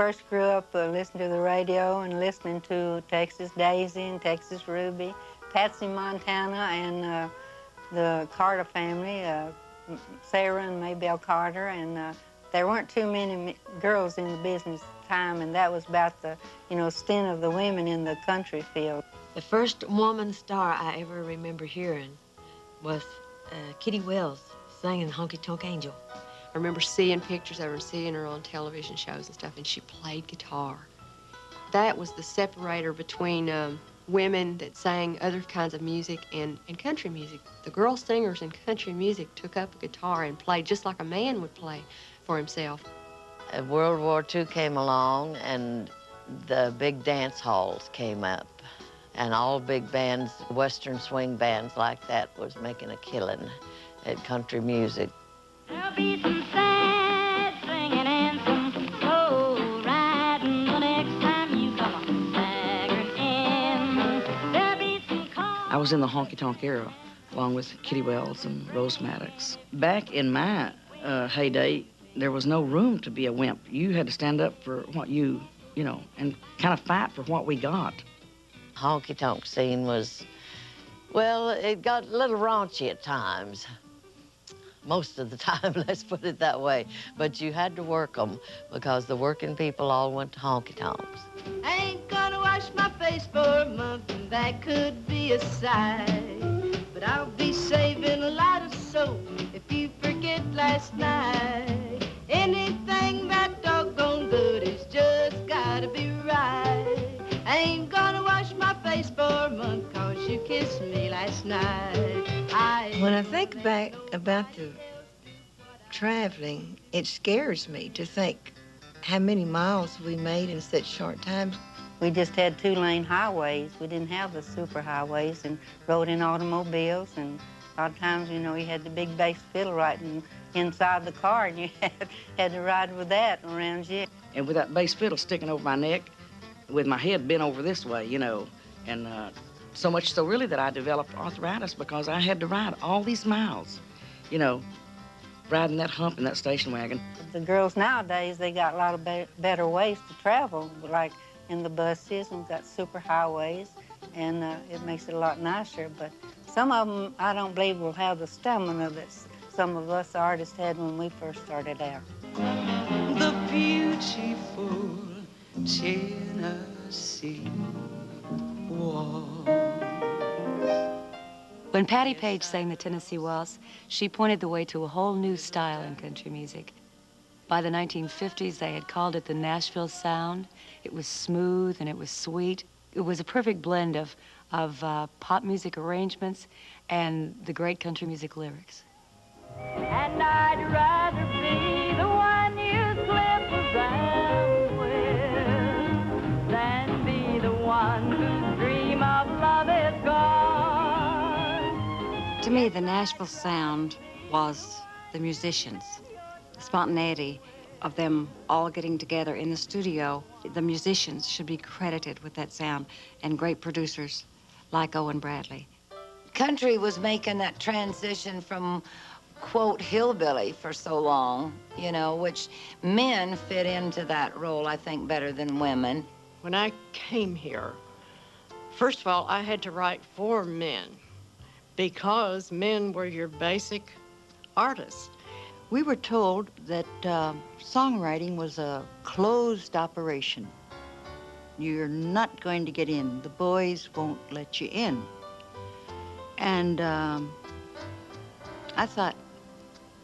first grew up listening to the radio and listening to Texas Daisy and Texas Ruby, Patsy Montana, and the Carter family, Sarah and Maybelle Carter, and there weren't too many girls in the business at the time, and that was about the, stint of the women in the country field. The first woman star I ever remember hearing was Kitty Wells singing Honky Tonk Angel. I remember seeing pictures of her and seeing her on television shows and stuff, and she played guitar. That was the separator between women that sang other kinds of music and country music. The girl singers in country music took up a guitar and played just like a man would play for himself. World War II came along, and the big dance halls came up. And all big bands, Western swing bands like that, was making a killing at country music. There'll be some sad singing and some slow riding the next time you come staggering in. There'll be some I was in the honky-tonk era, along with Kitty Wells and Rose Maddox. Back in my heyday, there was no room to be a wimp. You had to stand up for what you know, and kind of fight for what we got. Honky-tonk scene was, well, it got a little raunchy at times. Most of the time, let's put it that way. But you had to work them because the working people all went to honky-tonks. I ain't gonna wash my face for a month, and that could be a sigh. But I'll be saving a lot of soap if you forget last night. Anything that doggone good is just gotta be right. I ain't gonna wash my face for a month 'cause you kissed me last night. When I think back about the traveling, it scares me to think how many miles we made in such short time. We just had two-lane highways. We didn't have the super highways, and rode in automobiles, and a lot of times, you had the big bass fiddle right inside the car, and you had to ride with that around you. And with that bass fiddle sticking over my neck, with my head bent over this way, and so much so really that I developed arthritis because I had to ride all these miles, riding that hump in that station wagon. The girls nowadays, they got a lot of better ways to travel, like in the buses, and got super highways, and it makes it a lot nicer. But some of them, I don't believe, will have the stamina that some of us artists had when we first started out. The beautiful Tennessee waltz. When Patti Page sang the Tennessee Waltz, she pointed the way to a whole new style in country music. By the 1950s, they had called it the Nashville sound. It was smooth and it was sweet. It was a perfect blend of pop music arrangements and the great country music lyrics. And I'd rather be the one you slip around with than be the one whose dream of love is gone. To me, the Nashville sound was the musicians, the spontaneity of them all getting together in the studio. The musicians should be credited with that sound, and great producers like Owen Bradley. Country was making that transition from, quote, hillbilly for so long, which men fit into that role, I think, better than women. When I came here, first of all, I had to write for men because men were your basic artists. We were told that songwriting was a closed operation. You're not going to get in. The boys won't let you in. And I thought,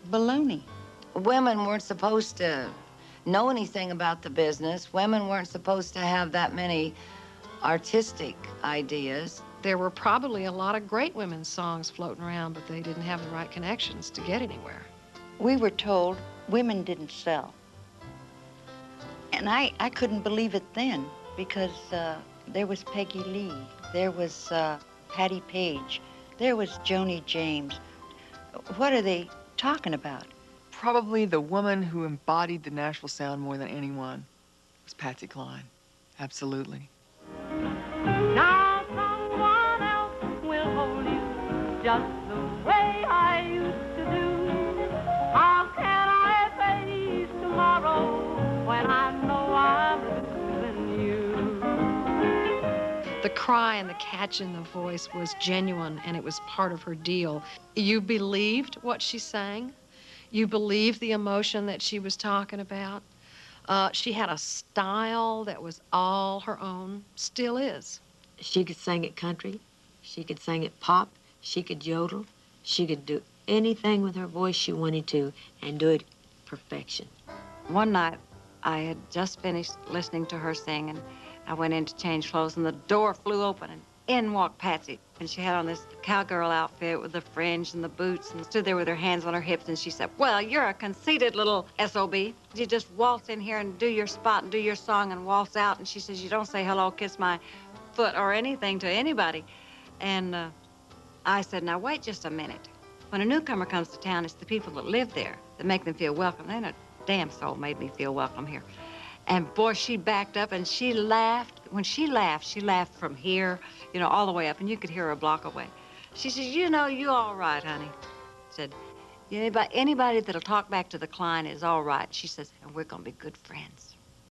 baloney. Women weren't supposed to know anything about the business. Women weren't supposed to have that many artistic ideas. There were probably a lot of great women's songs floating around, but they didn't have the right connections to get anywhere. We were told women didn't sell. And I couldn't believe it then because there was Peggy Lee, there was Patti Page, there was Joni James. What are they talking about? Probably the woman who embodied the Nashville sound more than anyone was Patsy Cline. Absolutely. Now someone else will hold you just the way I used to do. How can I face tomorrow when I know I'm cry and the catch in the voice was genuine, and it was part of her deal. You believed what she sang. You believed the emotion that she was talking about. She had a style that was all her own, still is. She could sing it country. She could sing it pop. She could yodel. She could do anything with her voice she wanted to and do it perfection. One night, I had just finished listening to her sing, and I went in to change clothes, and the door flew open, and in walked Patsy. And she had on this cowgirl outfit with the fringe and the boots, and stood there with her hands on her hips, and she said, "Well, you're a conceited little SOB. You just waltz in here and do your spot and do your song and waltz out." And she says, "You don't say hello, kiss my foot, or anything to anybody." And I said, "Now, wait just a minute. When a newcomer comes to town, it's the people that live there that make them feel welcome. They ain't a damn soul made me feel welcome here." And boy, she backed up and she laughed. When she laughed from here, you know, all the way up, and you could hear her a block away. She says, "You know, you all right, honey." Said, "Anybody that'll talk back to the Klein is all right." She says, "And we're gonna be good friends."